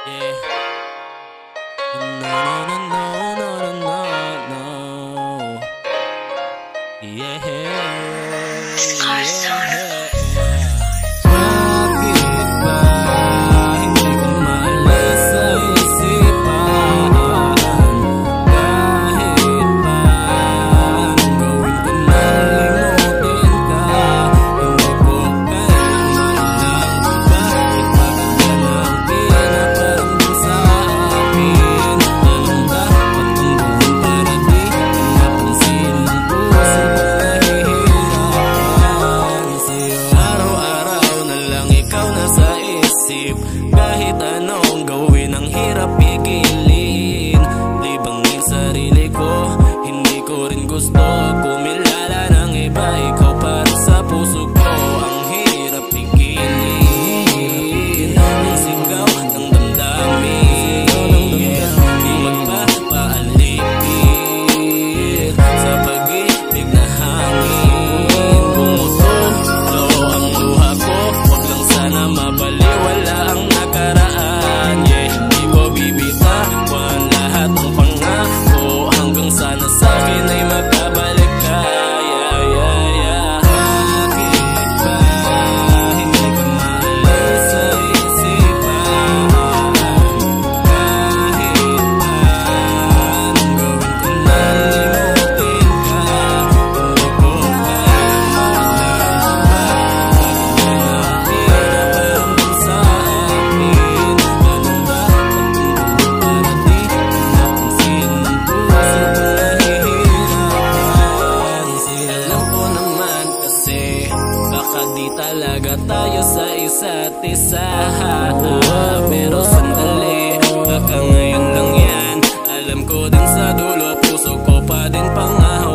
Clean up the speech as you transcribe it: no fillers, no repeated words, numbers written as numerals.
Yeah. No, no, no, no, no, no, no. Yeah. Bakit ba hindi ko maalis sa isipan? Kahit pa anong gawin ko nang limutin ka, hindi ko kailangan mailang. Bakit ba ang pinaparamdam sa akin? Alam ba patungkulin para di napansin ng puso ko nahihirapan sa'yo? Araw-araw na lang ikaw nasa isip, kahit anong gawin ang hirap pigilin. Libangin sarili ko, hindi ko rin gusto kumilala ng iba. Ikaw para sa puso ko, ang hirap pigilin. Ang sigaw ng damdamin, di magpapaalipin sa pag-ibig na hangin. Pumutulo ang luha ko, wag lang sana mabaliwala ang nakaraan. Yeah, hindi ko bibitawan lahat ng pangako, hanggang sana sa'kin ay magkabalik ka. Yeah, yeah, yeah. Bakit ba hindi ka maalis sa isipan? Kahit pa anong gawin ko nang limutin ka, hindi ko pinaparamdam sa akin. Ganun ba patungkulin para di napansin ng puso ko nahihirapan sa'yo? Alam ko naman kasi baka di talaga tayo sa isa't isa, pero sandali, baka ngayon lang yan. Alam ko din sa dulo, puso ko pa din pangako